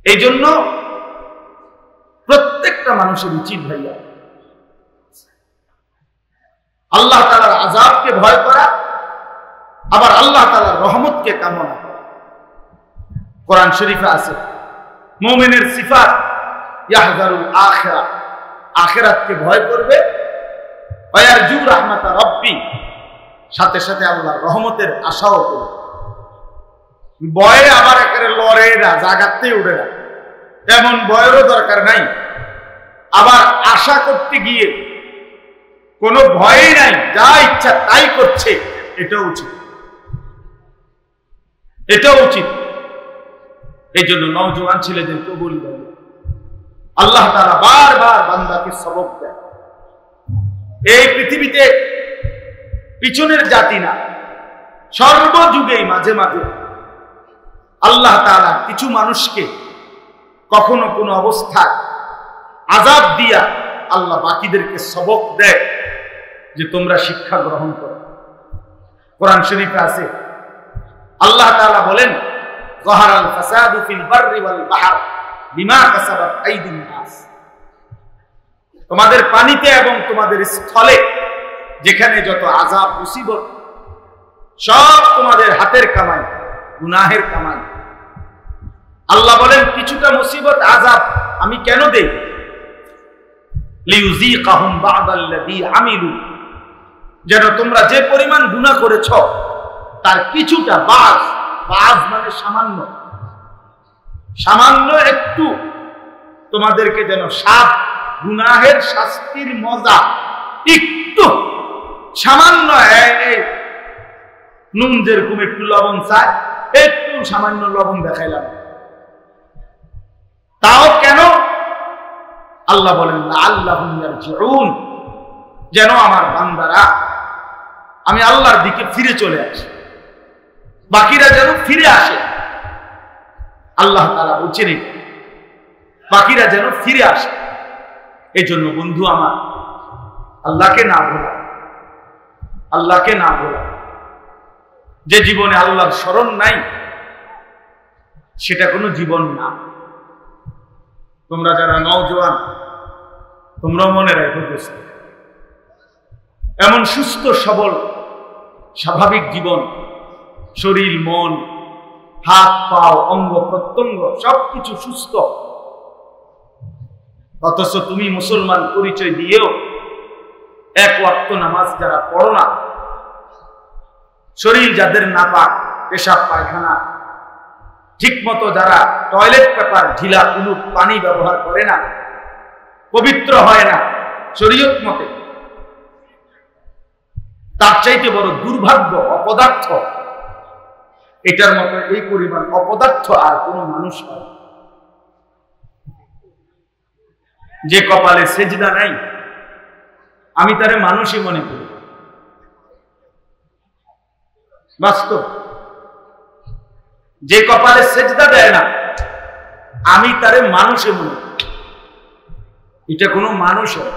এই জন্য প্রত্যেকটা মানুষের উচিত ভাইয়া আল্লাহ তাআলার আযাবকে ভয় করা, আবার আল্লাহ তাআলার রহমতকে কামনা করা। কোরআন শরীফে আছে মুমিনের সিফাত ইয়াহযারুল আখিরা, আখিরাতকে ভয় করবে, ওয়া ইয়ারজু রাহমাতা রাব্বি, সাথে সাথে আল্লাহর রহমতের আশাও করবে। ভয়ে আবার একেবারে লড়ে না, জাগাতেই উঠে না, এমন ভয়েরও দরকার নাই। আবার আশা করতে গিয়ে কোনো ভয়ই নাই, যা ইচ্ছা তাই করছে, এটাও উচিত, এটাও উচিত। এই জন্য নওজোয়ান ছেলেদেরকে বলি আল্লাহ তাআলা বারবার বান্দাকে সবক দেয়। এই পৃথিবীতে পিছনের জাতি না, সর্বযুগেই মাঝে মাঝে আল্লাহ তাআলা কিছু মানুষকে কখনো কোনো অবস্থায় আযাব দিয়া আল্লাহ বাকিদেরকে সবক দেয় যে তোমরা শিক্ষা গ্রহণ করো। কোরআন শরীফে আছে আল্লাহ তাআলা বলেন যাহারাল ফাসাদু ফিল বাররি ওয়াল বাহর বিমা কাসাবাত আইদিন নাস, তোমাদের পানিতে এবং তোমাদের স্থলে যেখানে যত আযাব মুসিবত সব তোমাদের হাতের কামাই, গুনাহের কামাই। আল্লাহ বলেন কিছুটা মুসিবত আযাব আমি কেন দেই? লিউযীকাহুম বা'দাল্লাযী আমিলু, যেন তোমরা যে পরিমাণ গুনাহ করেছো তার কিছুটা, বাজ মানে সামান্য, সামান্য একটু তোমাদেরকে যেন সাত গুনাহের শাস্তির মজা একটু সামান্য, নুন যেরকম একটু লবণ চায়, একটু সামান্য লবণ দেখাইলাম, তাও কেন? আল্লাহ বলেন লাআল্লাহুম ইয়ারজিউন, যেন আমার বান্দারা আমি আল্লাহর দিকে ফিরে চলে আসে, বাকিরা যেন ফিরে আসে। আল্লাহ তাআলা বলছেন বাকিরা যেন ফিরে আসে। এই জন্য বন্ধু আমার, আল্লাহকে না ভোলা, আল্লাহকে না ভোলা। যে জীবনে আল্লাহর স্মরণ নাই সেটা কোনো জীবন না। তোমরা যারা নওজোয়ান, তোমরা মনে রাখো দোস্ত, এমন সুস্থ সবল স্বাভাবিক জীবন, শরীর মন হাত পাও অঙ্গ প্রত্যঙ্গ সবকিছু সুস্থ, অথচ তুমি মুসলমান পরিচয় দিয়েও এক ওয়াক্ত নামাজ যারা পড়ো না, শরীর যাদের নাপাক, পেশাব পায়খানা ঠিক মতো যারা টয়লেট পেপার ঢিলা কুলুপ পানি ব্যবহার করে না, পবিত্র হয় না শরীয়ত মতে, তার চাইতে বড় দুর্ভাগ্য অপদার্থ। এটার মতো এই পরিমাণ অপদার্থ আর কোন মানুষ হয়? যে কপালে সেজদা নাই আমি তারে মানুষই মনে করি, বাস্তব। যে কপালে সেজদা দেয় না আমি তারে মানুষই মনে করি, এটা কোনো মানুষ হয়?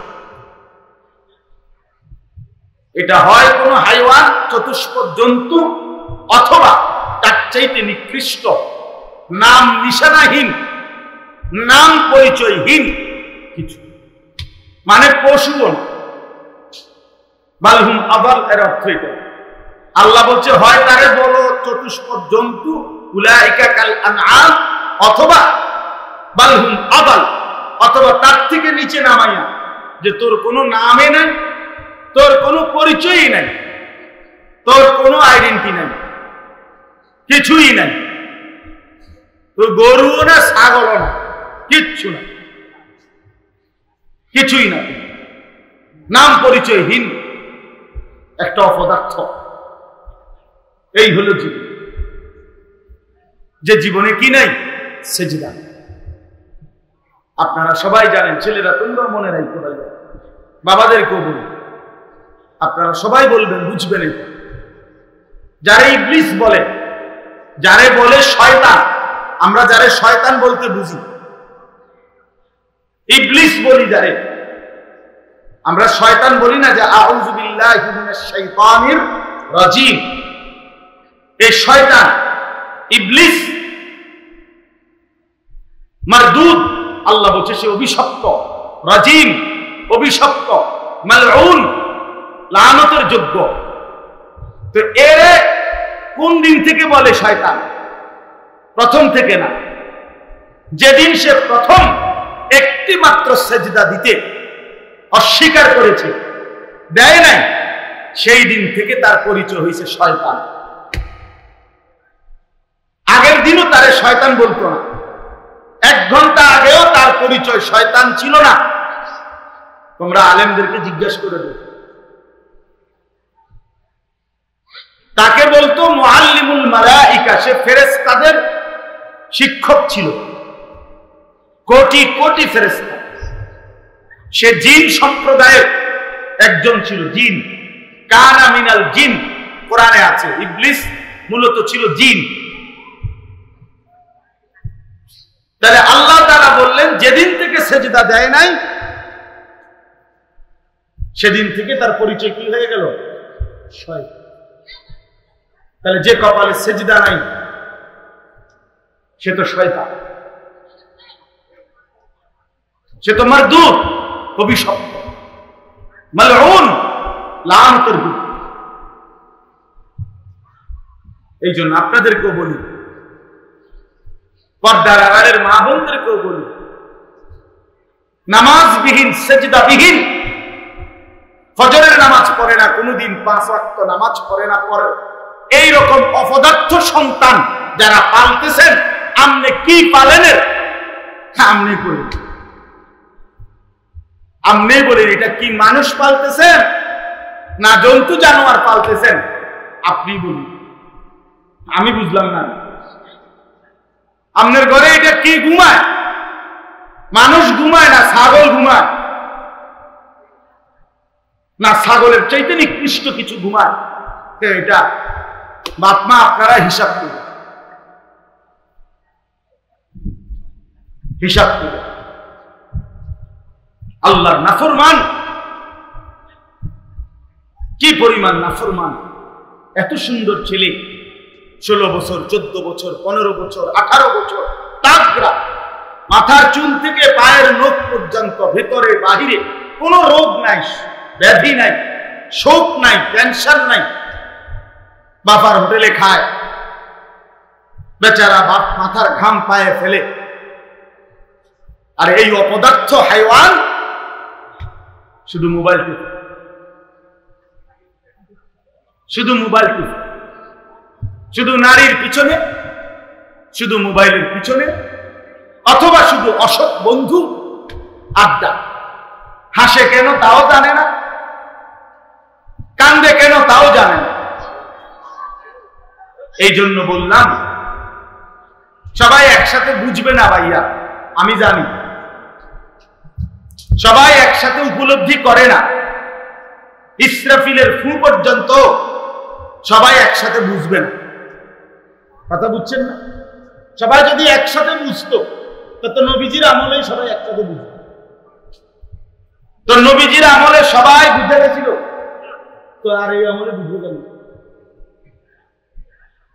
এটা হয় কোনো হাইওয়ান, চতুষ্পদ জন্তু, অথবা তার চাইতে নিকৃষ্ট, নাম নিশানাহীন, নাম পরিচয়হীন কিছু, মানে পশুগণ। বালহুম আবাল, এর অর্থ এটা। আল্লাহ বলছে হয় তারে বলো চতুষ্পদ জন্তু, উলাইকা কাল আনআম, অথবা বালহুম আবাল, অথবা তার থেকে নিচে নামাইয়া যে তোর কোনো নামে নাই, তোর কোনো পরিচয়ই নাই, তোর কোনো আইডেন্টি নাই, কিছুই নাই, তোর গরুও না ছাগলও না, কিচ্ছু না, কিছুই না, নাম পরিচয়হীন একটা অপদার্থ। এই হলো জীবন। যে জীবনে কি নাই? সেজদা। আপনারা সবাই জানেন, ছেলেরা তোমরা মনে রাখতে পারবে, বাবাদেরকেও বলি, আপনারা সবাই বলবেন, বুঝবেন এটা। যারে ইবলিস বলে, যারে বলে শয়তান, আমরা যারে শয়তান বলতে বুঝি, ইবলিস বলি যারে, আমরা শয়তান বলি না, যে আউযু বিল্লাহি মিনাশ শাইতানির রাজিম। এই শয়তান ইবলিস মারদুদ, আল্লাহ বলছে সে অভিশপ্ত, রাজিম অভিশপ্ত, মালউন লানতের যোগ্য। তো এর কোন দিন থেকে বলে শয়তান? প্রথম থেকে না, যেদিন সে প্রথম একটি মাত্র সেজদা দিতে অস্বীকার করেছে, দেয় নাই, সেই দিন থেকে তার পরিচয় হয়েছে শয়তান। আগের দিনও তারে শয়তান বলতো না, 1 ঘন্টা আগেও তার পরিচয় শয়তান ছিল না। তোমরা আলেমদেরকে জিজ্ঞাসা করে দেবে, তাকে বলতো মুআল্লিমুল মালাইকা, সে ফেরেশতাদের শিক্ষক ছিল, কোটি কোটি ফেরেশতা। সে জিন সম্প্রদায়ের একজন ছিল, জিন, কানা মিনাল জিন, কোরআনে আছে। ইবলিস মূলত ছিল জিন। তাহলে আল্লাহ তাআলা বললেন যেদিন থেকে সেজদা দেয় নাই, সেদিন থেকে তার পরিচয় কি হয়ে গেল? শয়তান। তাহলে যে কপালে সেজদা নাই সে তো শয়তান, সে তো মারদুদ, অভিশপ্ত, মালউন, লানতের দূত। এই জন্য আপনাদেরকেও বলি, পর্দার আড়ালের মা বোনদেরকেও বলি, নামাজবিহীন, সেজদাবিহীন, ফজরের নামাজ পড়ে না, কোনদিন 5 ওয়াক্ত নামাজ পড়ে না, পড়ে এইরকম অপদার্থ সন্তান যারা পালতেছেন, আপনি কি পালেন? আপনি বলেন, আপনি বলেন এটা কি মানুষ পালতেছেন না জন্তু জানোয়ার পালতেছেন? আপনি বলুন, আমি বুঝলাম না। আপনার ঘরে এটা কি ঘুমায়? মানুষ ঘুমায় না ছাগল ঘুমায়? না ছাগলের চাইতে নিকৃষ্ট কিছু ঘুমায়? এটা বাপ মা আপনারা হিসাব করুন, হিসাব করুন। আল্লাহর নাফরমান, কি পরিমাণ নাফরমান! এত সুন্দর ছেলে, 16 বছর, 14 বছর, 15 বছর, 18 বছর, তাগড়া, মাথার চুল থেকে পায়ের নখ পর্যন্ত, ভেতরে বাহিরে কোনো রোগ নাই, ব্যাধি নাই, শোক নাই, টেনশন নাই। বাবার হোটেলে খায়, বেচারা বাপ মাথার ঘাম পায়ে ফেলে। আর এই অপদার্থ হাইওয়ান শুধু মোবাইল টিপে, শুধু মোবাইল টিপে, শুধু নারীর পিছনে, শুধু মোবাইলের পিছনে, অথবা শুধু অসৎ বন্ধু আড্ডা। হাসে কেন তাও জানে না, কান্দে কেন তাও জানে না। এই জন্য বললাম, সবাই একসাথে বুঝবে না ভাইয়া, আমি জানি। সবাই একসাথে উপলব্ধি করে না, ইসরাফিলের ফু পর্যন্ত সবাই একসাথে বুঝবে না। কথা বুঝছেন না? সবাই যদি একসাথে বুঝতো তো নবীজির আমলে সবাই একসাথে বুঝত। তো নবীজির আমলে সবাই বুঝে গেছিল, তো আর এই আমলে বুঝবে কেন?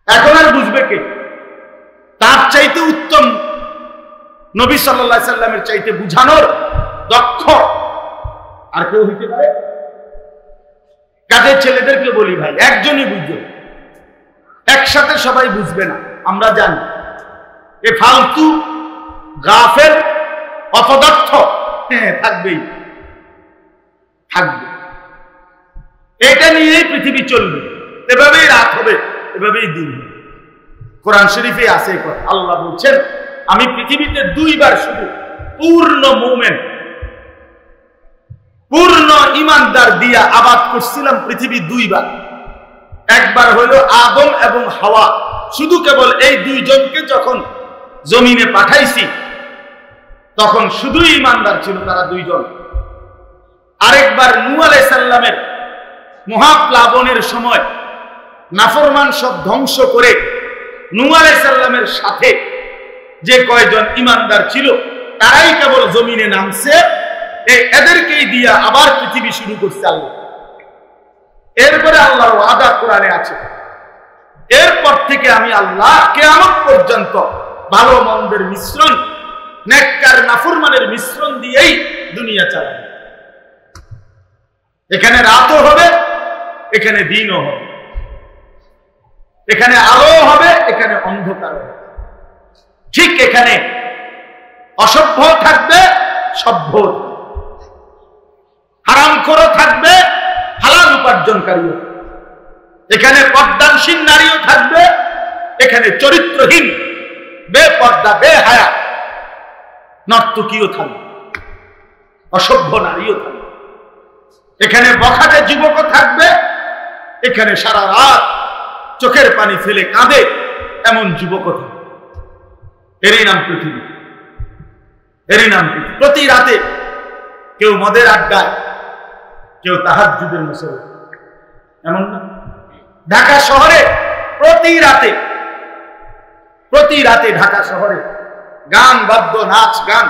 এখন আর বুঝবে কে? তার চাইতে উত্তম নবী সাল্লাল্লাহু আলাইহি সাল্লামের চাইতে বুঝানোর দক্ষ আর কেউ হইতে পারে? কাজের ছেলেদেরকে বলি, ভাই একজনই বুঝবে, একসাথে সবাই বুঝবে না। আমরা জানি এ ফালতু গাফেল অপদার্থ থাকবেই, থাকবে। এটা নিয়েই পৃথিবী চলবে, এভাবেই রাত হবে, এভাবেই দিন হবে। কোরআন শরীফে আছে কথা, আল্লাহ বলছেন আমি পৃথিবীতে 2 বার শুধু পূর্ণ মুমিন, পূর্ণ ইমানদার দিয়া আবাদ করছিলাম পৃথিবী 2 বার। একবার হলো আদম এবং হাওয়া, শুধু কেবল এই 2 জনকে যখন জমিনে পাঠাইছি তখন শুধু ইমানদার ছিল তারা 2 জন। আরেকবার নূহ আলাইহিস সালামের মহাপ্লাবনের সময় নাফরমান সব ধ্বংস করে নূহ আলাইহিস সালামের সাথে যে কয়জন ইমানদার ছিল তারাই কেবল জমিনে নামছে, এদেরকেই দিয়া আবার পৃথিবী শুরু করছে আল্লাহ। এরপরে আল্লাহর ওয়াদা কোরআনে আছে, এরপর থেকে আমি আল্লাহ কিয়ামত পর্যন্ত ভালো মন্দের মিশ্রণ নেককার নাফরমানের মিশ্রণ দিয়েই দুনিয়া চালাবে। এখানে রাতও হবে, এখানে দিনও হবে, এখানে আলো হবে, এখানে অন্ধকার হবে। ঠিক এখানে অসভ্য থাকবে, সভ্য, হারামখোরও থাকবে, হালাল উপার্জনকারীও। এখানে পর্দানশীল নারীও থাকবে, এখানে চরিত্রহীন বেপর্দা বেহায়া নর্তকীও থাকবে, অসভ্য নারীও থাকবে। এখানে বখাটে যুবকও থাকবে, এখানে সারা রাত চোখের পানি ফেলে কাঁদে এমন যুবকও থাকবে। এরই নাম পৃথিবী, এরই নাম পৃথিবী। প্রতি রাতে কেউ মদের আড্ডায়, কেউ তাহাজ্জুদের মুসল্লি, এমন না? ঢাকা শহরে প্রতি রাতে ঢাকা শহরে গান বাদ্য, নাচ গান,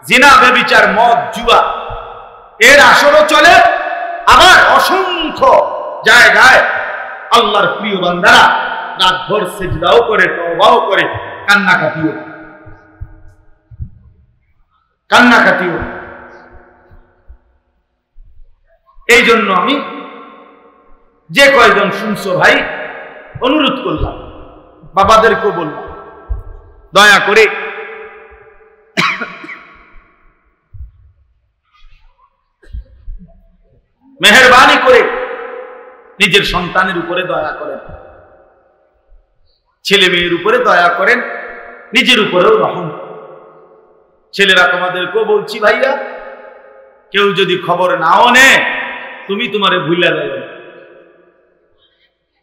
জিনা ব্যভিচার, মদ জুয়া এর আসরও চলে। আবার অসংখ্য জায়গায় আল্লাহর প্রিয় বান্দারা রাতভর সিজদাও করে, তওবাও করে, কান্নাকাটিও। এই জন্য আমি যে কয়জন শুনছো ভাই, অনুরোধ করলাম, বাবাদেরকেও বললাম, দয়া করে মেহেরবানি করে নিজের সন্তানের উপরে দয়া করেন, ছেলে মেয়ের উপরে দয়া করেন, নিজের উপরেও রহম। ছেলেরা তোমাদেরকেও বলছি, ভাইয়া, কেউ যদি খবর নাও নেয়, তুমি তোমারে ভুলে যাবে,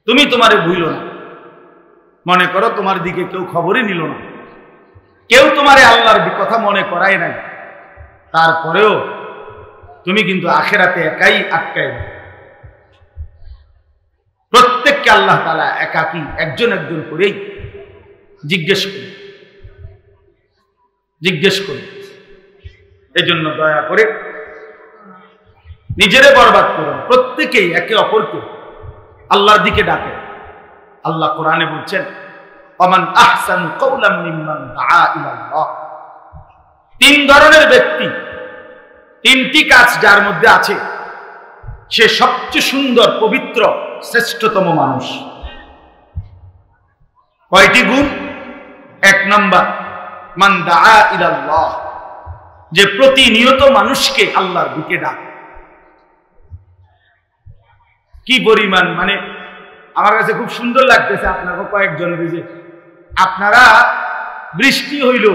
তুমি তোমারে ভুলো না। মনে করো তোমার দিকে কেউ খবরই নিল না, কেউ তোমারে আল্লাহর কথা মনে করাই নাই, তারপরেও তুমি কিন্তু আখেরাতে একাই আটকায়। প্রত্যেককে আল্লাহ তাআলা একাকী, একজন একজন করেই জিজ্ঞেস করি। এই জন্য দয়া করে নিজেরে বরবাদ করুন, প্রত্যেকেই একে অপরকে আল্লাহর দিকে ডাকে। আল্লাহ কোরআনে বলছেন, ওমান আহসানু কাওলাম মিম্মান দাআ ইলাল্লাহ। তিন ধরনের ব্যক্তি, তিনটি কাজ যার মধ্যে আছে, সে সবচেয়ে সুন্দর, পবিত্র, শ্রেষ্ঠতম মানুষ। কয়টি গুণ? এক নাম্বার, মান দাআ ইলাল্লাহ, যে প্রতিনিয়ত মানুষকে আল্লাহর দিকে ডাকে। কি পরিমাণ, মানে আমার কাছে খুব সুন্দর লাগতেছে আপনাকে কয়েকজন বুঝে, আপনারা বৃষ্টি হইল,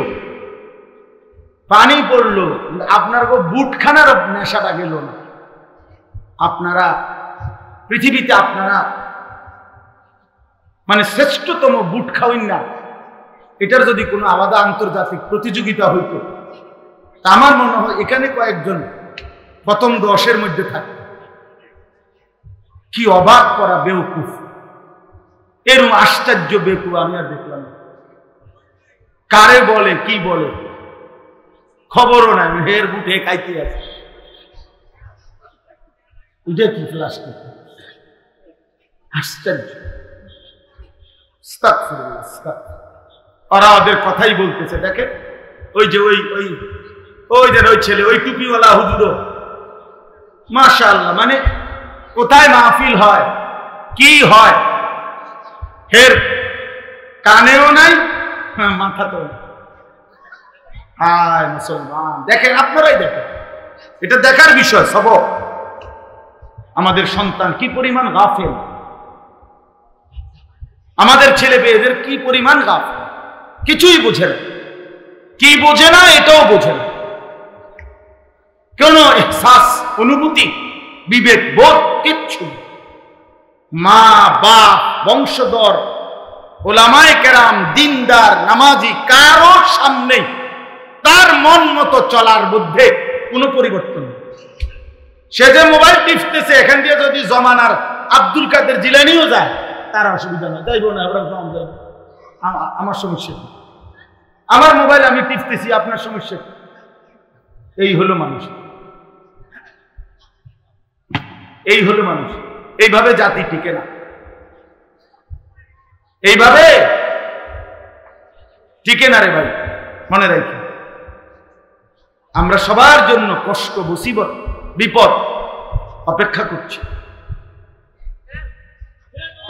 পানি পড়লো, আপনার বুটখানার নেশাটা গেল না। আপনারা পৃথিবীতে আপনারা মানে শ্রেষ্ঠতম বুট খাওয়েন না, এটার যদি কোনো আলাদা আন্তর্জাতিক প্রতিযোগিতা হইতো, তা আমার মনে হয় এখানে কয়েকজন প্রথম 10-এর মধ্যে থাকে। কি অবাক করা বেউকুফ, এরকম আশ্চর্য বেকুফ আমি আর দেখলাম। কারে বলে, কি বলে খবরও নাই, হের বুটে খাইতে আছে। এটা কি ফ্লাশ, আশ্চর্য। ওরা ওদের কথাই বলতেছে, দেখে ওই যে ওই ছেলে, ওই টুপিওয়ালা হুজুর, মাশাআল্লাহ, মানে কোথায় মাহফিল হয়, কি হয়, হের কানেও নাই, মাথা তো। হায় মুসলমান, দেখেন, আপনারাই দেখেন, এটা দেখার বিষয়। সবক, আমাদের সন্তান কি পরিমাণ গাফেল, আমাদের ছেলে মেয়েদের কি পরিমাণ গাফেল, কিছুই বোঝে না। কি বোঝে না, এটাও বোঝে না। কোন ইহসাস, অনুভূতি, বিবেক বোধ কিচ্ছু। মা বাপ, বংশধর, ওলামায়ে কেরাম, দিনদার, নামাজি, কারো সামনে তার মন মতো চলার মধ্যে কোনো পরিবর্তন নেই। সে যে মোবাইল টিপতেছে, এখান দিয়ে যদি জমানার আব্দুল কাদের জিলানিও যায়, তার অসুবিধা নেই, যাইব না, আমার সমস্যা, আমার মোবাইল আমি টিপতেছি, আপনার সমস্যা। এই হলো মানুষ, এই হলো মানুষ। এইভাবে জাতি টিকে না, এইভাবে টিকে না রে ভাই, মনে রাখি। আমরা সবার জন্য কষ্ট, মুসিবত, বিপদ অপেক্ষা করছি,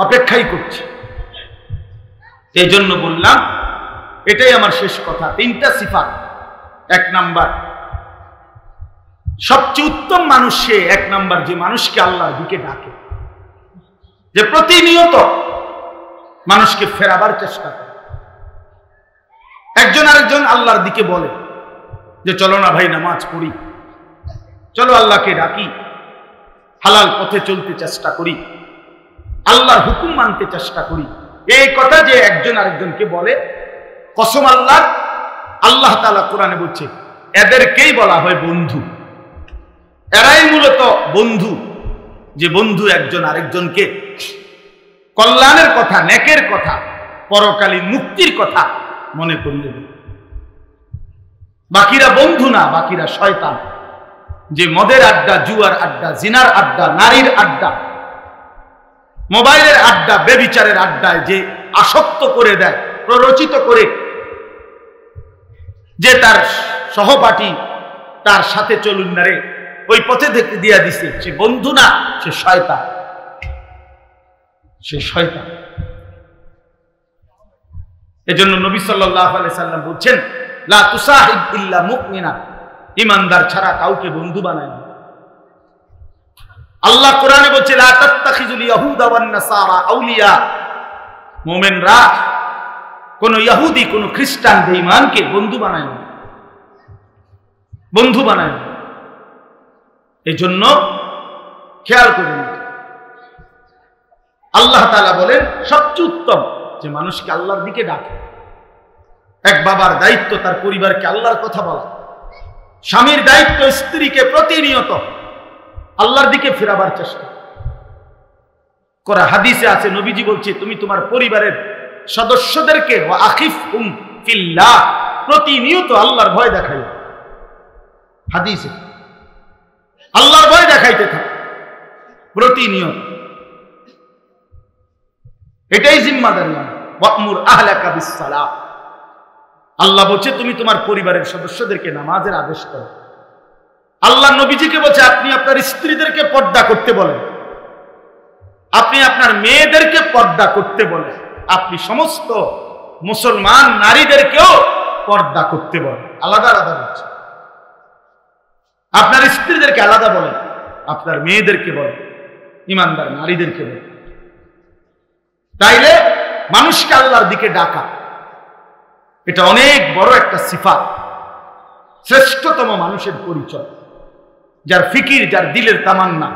অপেক্ষাই করছি। এই জন্য বললাম, এটাই আমার শেষ কথা। 3টা সিফাত। 1 নাম্বার, সবচেয়ে উত্তম মানুষ সে 1 নাম্বার যে মানুষকে আল্লাহর দিকে ডাকে, যে প্রতিনিয়ত মানুষকে ফেরাবার চেষ্টা করে। একজন আরেকজন আল্লাহর দিকে বলে যে চলো না ভাই নামাজ পড়ি, চলো আল্লাহকে ডাকি, হালাল পথে চলতে চেষ্টা করি, আল্লাহর হুকুম মানতে চেষ্টা করি। এই কথা যে একজন আরেকজনকে বলে, কসম আল্লাহ, আল্লাহ তাআলা কোরআনে বলছে এদেরকেই বলা হয় বন্ধু। এরাই মূলত বন্ধু, যে বন্ধু একজন আরেকজনকে কল্যাণের কথা, নেকের কথা, পরকালীন মুক্তির কথা মনে করিয়ে দেয়। বাকিরা বন্ধু না, বাকিরা শয়তান, যে মদের আড্ডা, জুয়ার আড্ডা, জিনার আড্ডা, নারীর আড্ডা, মোবাইলের আড্ডা, বেবিচারের আড্ডায় যে আসক্ত করে দেয়, প্ররোচিত করে, যে তার সহপাঠী তার সাথে চলুন না রে, ওই পথে থেকে দিয়া দিছে, সে বন্ধু না, সে শয়তান, সে শয়তান। এজন্য নবী সাল্লাল্লাহু আলাইহি সাল্লাম বলছেন, লা তুসাহিব ইল্লা মুমিনা, ঈমানদার ছাড়া কাউকে বন্ধু বানায় না। আল্লাহ কোরআনে বলছে, লা তাত্তাখিজুল ইয়াহুদা ওয়ান নাসারা আউলিয়া, মুমিনরা কোন ইহুদি, কোন খ্রিস্টান বেঈমানকে বন্ধু বানায় না, বন্ধু বানায় না। এজন্য খেয়াল করুন, আল্লাহ তাআলা বলেন সবচেয়ে উত্তম যে মানুষকে আল্লাহর দিকে ডাকে। এক বাবার দায়িত্ব তার পরিবারকে আল্লাহর কথা বলা, স্বামীর দায়িত্ব স্ত্রীকে প্রতিনিয়ত আল্লাহর দিকে ফেরাবার চেষ্টা করা। হাদিসে আছে, নবীজি বলছে, তুমি তোমার পরিবারের সদস্যদেরকে ওয়া আখিফহুম ফিল্লাহ, প্রতিনিয়ত আল্লাহর ভয় দেখাই। হাদিসে আল্লাহর ভয় দেখাইতে থাকো প্রতিনিয়ত, এটাই জিম্মাদারি। ওয়া'মুর আহলাকা বিস-সালাহ, আল্লাহ বলছে তুমি তোমার পরিবারের সদস্যদেরকে নামাজের আদেশ করো। আল্লাহ নবীজিকে বলছে আপনি আপনার স্ত্রীদেরকে পর্দা করতে বলেন, আপনি আপনার মেয়েদেরকে পর্দা করতে বলেন, আপনি সমস্ত মুসলমান নারীদেরকেও পর্দা করতে বলেন। আলাদা আলাদা বলছে, আপনার স্ত্রীদেরকে আলাদা বলেন, আপনার মেয়েদেরকে বলেন, ঈমানদার নারীদেরকে বলেন। তাইলে মানুষকে আল্লাহর দিকে ডাকা, এটা অনেক বড় একটা সিফাত, শ্রেষ্ঠতম মানুষের পরিচয়, যার ফিকির, যার দিলের তামান্না।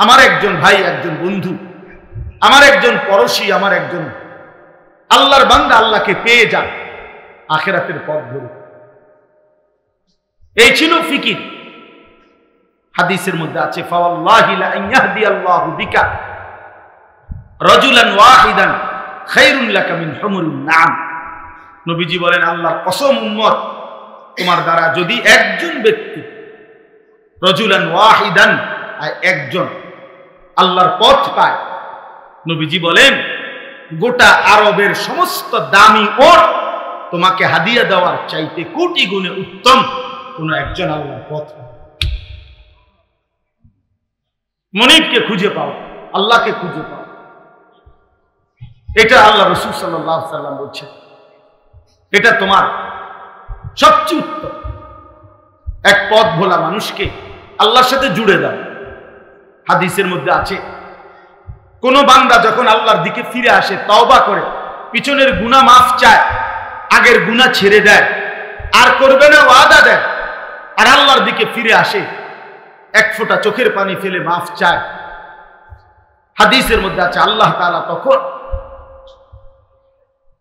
আমার একজন ভাই, একজন বন্ধু, আমার একজন পড়োশী, আমার একজন আল্লাহর বান্দা আল্লাহকে পেয়ে যান আখিরাতের পথ ধরে, এই ছিল ফিকির। হাদিসের মধ্যে আছে, ফাওয়াল্লাহি লা ইয়াহদিয়াল্লাহু বিকা রাজুলান ওয়াহিদান খায়রুন লাকা মিন হুমুরিন নাম। নবীজি বলেন, আল্লাহর কসম উম্মত, তোমার দ্বারা যদি একজন ব্যক্তি, রাজুলান ওয়াহিদান, একজন আল্লাহর পথ পায়, নবীজি বলেন গোটা আরবের সমস্ত দামি ওট তোমাকে হাদিয়া দেওয়ার চাইতে কোটি গুণে উত্তম কোন একজন আল্লাহর পথ। মনিবকে খুঁজে পাও, আল্লাহকে খুঁজে পাও, এটা আল্লাহ রাসূল সাল্লাল্লাহু আলাইহি ওয়াসাল্লাম বলছেন, এটা তোমার সবচেয়ে উত্তম। এক পথ ভোলা মানুষকে আল্লাহর সাথে জুড়ে দাও। হাদিসের মধ্যে আছে, কোন বান্দা যখন আল্লাহর দিকে ফিরে আসে, তওবা করে, পিছনের গুনাহ মাফ চায়, আগের গুনাহ ছেড়ে দেয়, আর করবে না ওয়াদা দেয়, আর আল্লাহর দিকে ফিরে আসে, এক ফোঁটা চোখের পানি ফেলে মাফ চায়, হাদিসের মধ্যে আছে আল্লাহ তাআলা তখন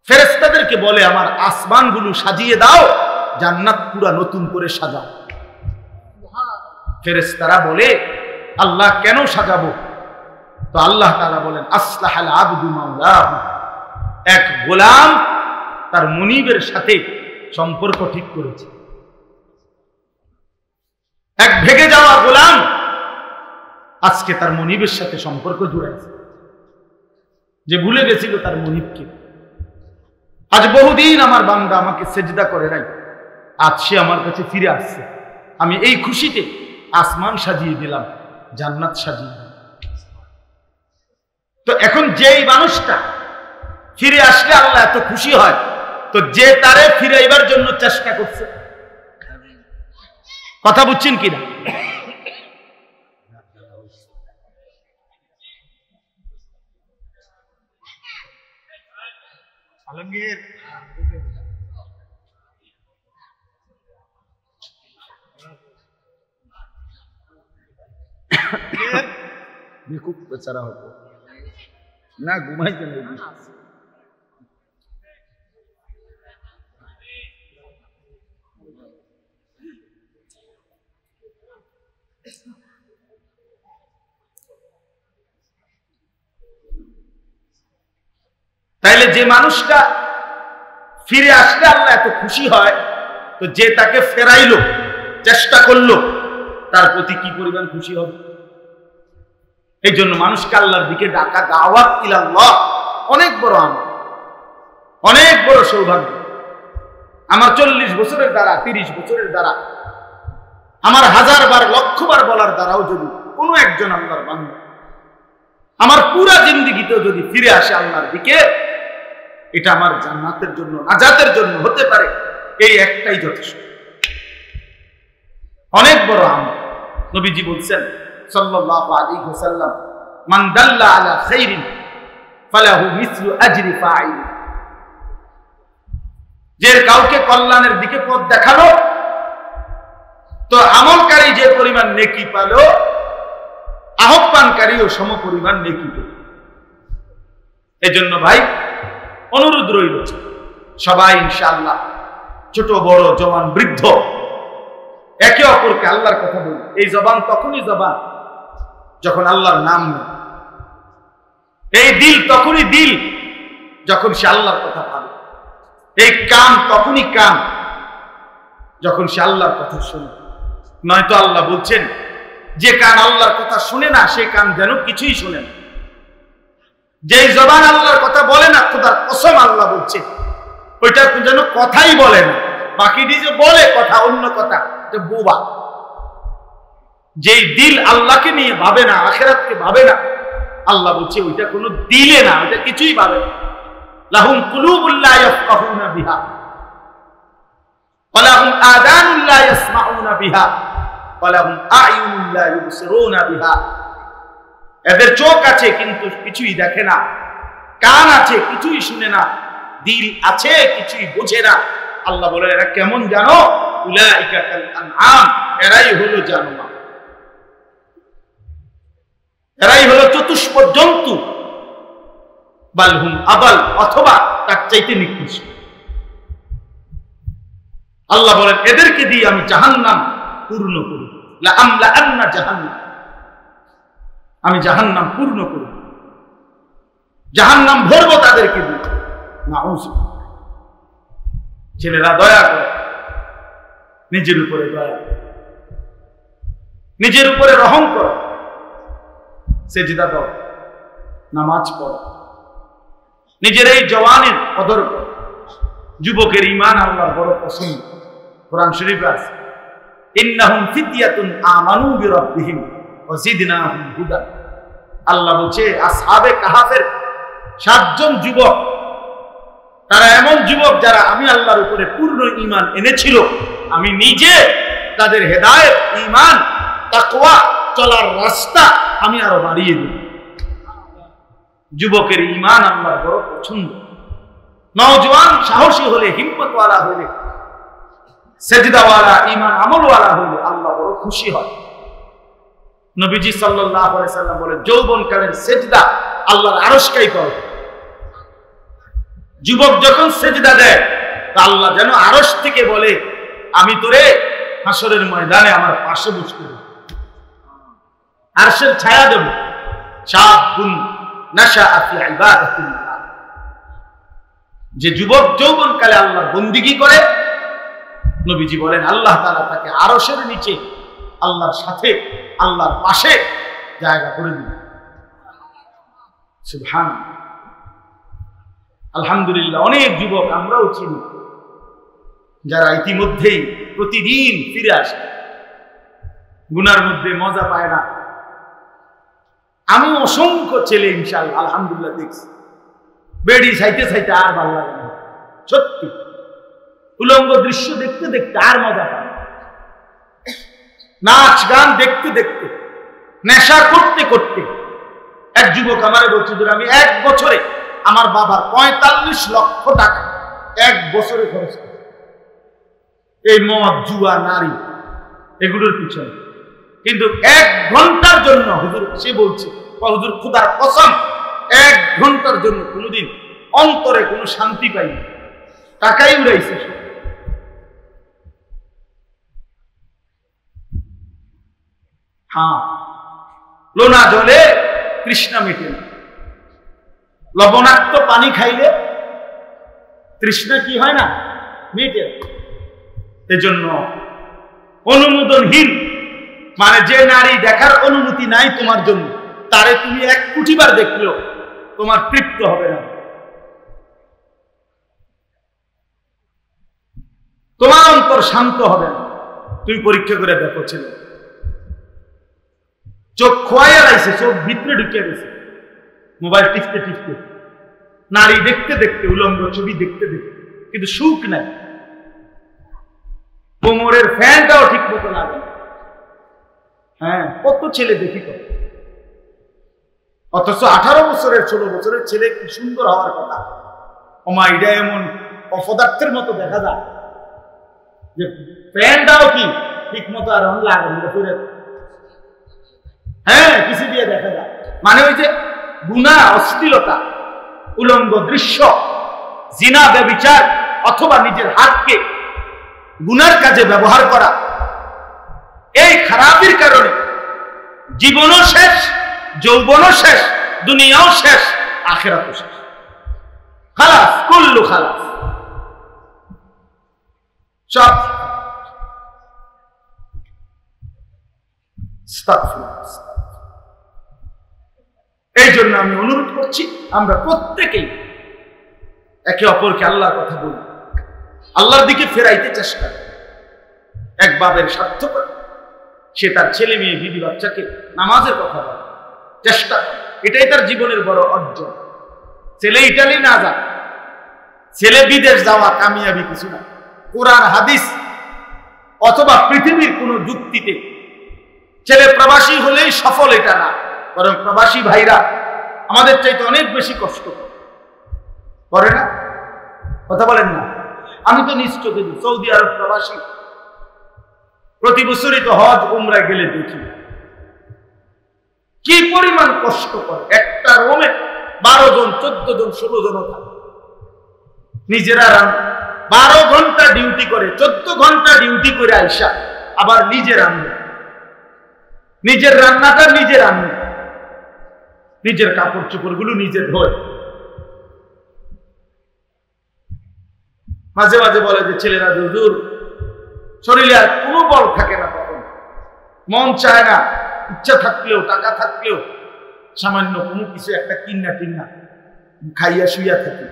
ফেরেশতাদেরকে বলে, আমার আসমানগুলো সাজিয়ে দাও, জান্নাত পুরা নতুন করে সাজাও। ফেরেশতারা বলে, আল্লাহ কেন সাজাবো? তো আল্লাহ তাআলা বলেন, আসলাহাল আবদু মাওলাহু, এক গোলাম তার মুনিবের সাথে সম্পর্ক ঠিক করেছে। এক ভেগে যাওয়া গোলাম আজকে তার মুনিবের সাথে সম্পর্ক জুড়েছে, যে ভুলে গেছিল তার মুনিবকে। আজ বহুদিন আমার বান্দা আমাকে সেজদা করে নাই, আজ সে আমার কাছে ফিরে আসছে। আমি এই খুশিতে আসমান সাজিয়ে দিলাম, জান্নাত সাজিয়ে দিলাম। তো এখন যেই মানুষটা ফিরে আসলে আল্লাহ এত খুশি হয়, তো যে তারে ফিরাইবার জন্য চেষ্টা করছে, কথা বুঝছেন কিনা? আলমগীর খুব বেচারা হতো না, ঘুমাইতে নেই। তাইলে যে মানুষটা ফিরে আসলে আল্লাহ এত খুশি হয়, তো যে তাকে ফেরাইলো, চেষ্টা করলো, তার প্রতি কি পরিমাণ খুশি হবে? এই জন্য মানুষকে আল্লাহর দিকে ডাকা, দাওয়াত ইলাল্লাহ অনেক বড় আমল, অনেক বড় সৌভাগ্য। আমার 40 বছরের দ্বারা, 30 বছরের দ্বারা, আমার 1000 বার, লক্ষ বার বলার দ্বারাও যদি কোনো একজন আল্লাহর বান্দা আমার পুরা জিন্দেগিতেও যদি ফিরে আসে আল্লাহর দিকে, এটা আমার জান্নাতের জন্য, নাজাতের জন্য হতে পারে, এই একটাই যথেষ্ট। অনেক বড় আমল। নবীজি বলছেন সাল্লাল্লাহু আলাইহি ওয়াসাল্লাম, মান দাল্লা আলা খাইরিন ফালাহু মিসলু আজরি ফাইল। যে কাউকে কল্যাণের দিকে পথ দেখালো, তো আমলকারী যে পরিমাণ নেকি পালো, আহ্বানকারীও সম পরিমাণ নেকি পেল। এজন্য ভাই অনুরোধ রইল, সবাই ইনশাআল্লাহ, ছোট বড়, জওয়ান বৃদ্ধ, একে অপরকে আল্লাহর কথা বলি। এই জবান তখনই জবান যখন আল্লাহর নাম নেই। এই দিল তখনই দিল যখন সে আল্লাহর কথা ভাবে। এই কান তখনই কান যখন সে আল্লাহর কথা শুনে। নয়তো আল্লাহ বলছেন, যে কান আল্লাহর কথা শুনে না, সে কান যেন কিছুই শুনে না। যেই জবান আল্লাহর কথা বলে না, খোদার কসম আল্লাহ বলছে, ওইটা যেন কথাই বলে না। বাকিটি যে বলে কথা, অন্য কথা, এটা বোবা। যেই দিল আল্লাহকে নিয়ে ভাবে না, আখিরাতকে ভাবে না, আল্লাহ বলছে ওইটা কোনো দিলে না, ওইটা কিছুই ভাবে না। লাহুম কুলুবুল লা ইয়াফকাহুনা বিহা ওয়া লাহুম আযানুল লা ইয়াসমাউনা বিহা ওয়া লাহুম আ'য়ুনুল লা ইউবসিরুনা বিহা। এদের চোখ আছে কিন্তু কিছুই দেখে না, কান আছে কিছুই শুনে না, দিল আছে কিছুই বোঝে না। আল্লাহ বলে, এরা কেমন জানো? উলাইকা কাল আনআম, এরাই হলো জানোয়ার, এরাই হলো চতুষ্পদ জন্তু। বালহুম আবাল, অথবা তার চাইতে নিকৃষ্ট। আল্লাহ বলেন, এদেরকে দিয়ে আমি জাহান্নাম পূর্ণ করি। লা আমলা আন্না জাহান্নাম, আমি জাহান্নাম পূর্ণ করি, জাহান্নাম ভরবো তাদেরকে দিয়ে। নাউযুবিল্লাহ। ছেলেরা দয়া করে, নিজের উপরে দয়া, নিজের উপরে রহম করো, সেজদা দাও, নামাজ পড়ো, নিজের এই জওয়ানের কদর করো। যুবকের ঈমান আল্লাহর বড় পছন্দ। কোরআন শরীফে আছে, ইন্নাহুম ফিতয়াতুন আমানু বিরাব্বিহিম ওয়া জিদনাহুম হুদা। আল্লাহ বলছে, আসহাবে কাহাফের 7 জন যুবক, তারা এমন যুবক যারা আমি আল্লাহর উপরে পূর্ণ ঈমান এনেছিল, আমি নিজে তাদের হেদায়েত, ঈমান, তাকওয়া, চলার রাস্তা আমি আরো বাড়িয়ে দিই। যুবকের ঈমান আল্লাহর বড় পছন্দ। নওজোয়ান সাহসী হলে, হিম্মতওয়ালা হলে, সেজদাওয়ালা, ঈমান আমলওয়ালা হলে আল্লাহ বড় খুশি হয়। নবীজি সাল্লাল্লাহু আলাইহি ওয়াসাল্লাম বলেন, যৌবনকালের সেজদা আল্লাহর আরশকাই পায়। যুবক যখন সেজদা দেয়, আল্লাহ যেন আরশ থেকে বলে, আমি তোরে হাসরের ময়দানে আমার পাশে বসতে দেব, আরশের ছায়া দেব। শাবুন নাশাআ ফি ইবাদাতিল্লাহ, যে যুবক যৌবনকালে আল্লাহর বন্দিগি করে, নবীজি বলেন আল্লাহ তাআলা তাকে আরশের নিচে আল্লাহর সাথে, আল্লাহর পাশে জায়গা করে দিবেন। সুবহানাল্লাহ। আলহামদুলিল্লাহ, অনেক যুবক আমরাও চিনি যারা ইতিমধ্যেই প্রতিদিন ফিরে আসে, গুনার মধ্যে মজা পায় না। আমি অসংখ্য ছেলে ইনশাআল্লাহ আলহামদুলিল্লাহ দেখছি, বেড়ি চাইতে চাইতে আর ভালো লাগে না। সত্যি উলঙ্গ দৃশ্য দেখতে দেখতে আর মজা পায়, নাচ গান দেখতে দেখতে, নেশা করতে করতে। এক যুবক আমারে বলছে, আমি 1 বছরে আমার বাবার 45 লক্ষ টাকা 1 বছরে খরচ করে এই মদ, জুয়া, নারী এগুলোর পিছনে। কিন্তু 1 ঘন্টার জন্য হুজুর, সে বলছে হুজুর খোদার কসম, 1 ঘন্টার জন্য কোনোদিন অন্তরে কোনো শান্তি পাইনি, টাকাই উড়াইছে। হ্যাঁ, লোনা জলে তৃষ্ণা মেটে না, লবণাক্ত পানি খাইলে তৃষ্ণা কি হয় না, মেটে। এজন্য অনুমোদনহীন মানে যে নারী দেখার অনুমতি নাই তোমার জন্য, তারে তুমি 1 কোটি বার দেখলেও তোমার তৃপ্ত হবে না, তোমার অন্তর শান্ত হবে না। তুমি পরীক্ষা করে দেখো, ছেলে চোখ খোয়াইয়া লাইছে, চোখ ভিতরে ঢুকে গেছে, মোবাইল টিপতে টিপতে, নারী দেখতে দেখতে, উলঙ্গ ছবি দেখতে দেখতে, কিন্তু সুখ নাই। কোমরের ফ্যানটাও ঠিক মতো লাগে। হ্যাঁ, কত ছেলে দেখি তো, অথচ 18 বছরের 16 বছরের ছেলে কি সুন্দর হওয়ার কথা, ওমা এটা এমন অপদার্থের মতো দেখা যায় যে ফ্যানটাও কি ঠিক মতো আর লাগে না। হ্যাঁ, কিছু দিয়ে দেখা যায়, মানে ওই যে গুনাহ, অশ্লীলতা, উলঙ্গ দৃশ্য, জিনা, ব্যভিচার, অথবা নিজের হাতকে গুনার কাজে ব্যবহার করা, এই খারাপের কারণে জীবনও শেষ, যৌবনও শেষ, দুনিয়াও শেষ, আখিরাতও শেষ। খালাস, কুল্লু খালাস, সব। এই জন্য আমি অনুরোধ করছি, আমরা প্রত্যেকেই একে অপরকে আল্লাহর কথা বলি, আল্লাহর দিকে ফেরাইতে চেষ্টা করি। এক বাবের স্বার্থপর, সে তার ছেলে মেয়ে, বিবি বাচ্চাকে নামাজের কথা বলে, চেষ্টা করে, এটাই তার জীবনের বড় অর্জন। ছেলে ইটালি না যাক, ছেলে বিদেশ যাওয়া কামিয়াবি কিছু না। কোরআন হাদিস অথবা পৃথিবীর কোন যুক্তিতে ছেলে প্রবাসী হলেই সফল, এটা না, বরং প্রবাসী ভাইরা আমাদের চাইতে অনেক বেশি কষ্ট করে না? কথা বলেন না? আমি তো নিশ্চয় দেখি সৌদি আরব প্রবাসী প্রতি বছরই তো হজ উমরায় গেলে দেখি কি পরিমাণ কষ্ট করে। একটা রুমে 12 জন, 14 জন, 16 জন থাকে, নিজেরা 12 ঘন্টা ডিউটি করে, 14 ঘন্টা ডিউটি করে আইসা আবার নিজে রান্না, নিজের রান্নাটা নিজে রান্না, নিজের কাপড় চোপড় গুলো নিজে ধোয়। মাঝে মাঝে বলে যে ছেলেরা, হুজুর শরীরে আর কোনো বল থাকে না, তখন মন চায় না, ইচ্ছা থাকলেও, টাকা থাকলেও সামান্য কোনো কিছু একটা কিনা টিনা খাইয়া শুইয়া থাকি।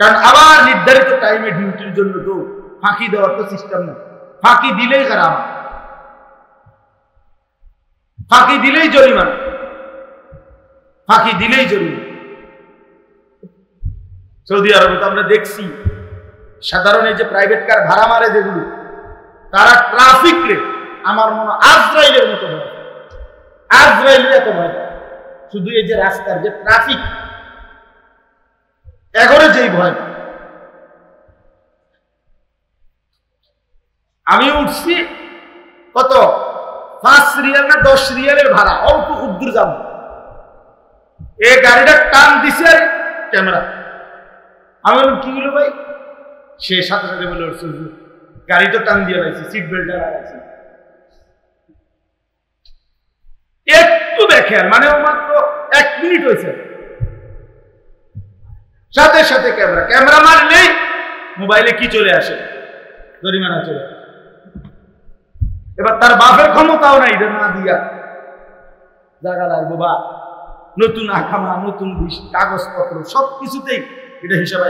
কারণ আবার নির্ধারিত টাইমে ডিউটির জন্য তো ফাঁকি দেওয়ার তো সিস্টেম না। ফাঁকি দিলেই খারাপ, ফাঁকি দিলেই জরিমানা, ফাঁকি দিলেই জরিমানা। সৌদি আরবে তো আমরা দেখছি, সাধারণ এই যে প্রাইভেট কার ভাড়া মারে যেগুলো, তারা ট্রাফিক রে আমার মনে আজরাইলের মতো ভয়, আজরাইলের এত ভয়। শুধু এই যে রাস্তার যে ট্রাফিক, এগরে যেই ভয়। আমি উঠছি কত 5 রিয়াল না 10 রিয়ালের ভাড়া, অল্প উদ্দূর যাব, এই গাড়িটা টান দিছে আর ক্যামেরা। আমি বললাম কি হলো ভাই? সে সাথে সাথে বলে উঠছে, গাড়ি তো টান দিয়ে লাইছে, সিট বেল্টটা লাগাইছে। একটু দেখেন, মানে ও মাত্র 1 মিনিট হয়েছে, সাথে সাথে ক্যামেরা, ক্যামেরা মারলেই মোবাইলে কি চলে আসে, জরিমানা চলে আসে। এবার তার বাপের ক্ষমতাও নাই যে না দিয়া জায়গা লাগবো, বা নতুন আকামা, নতুন কাগজপত্র সবকিছুতেই এটা হিসাবে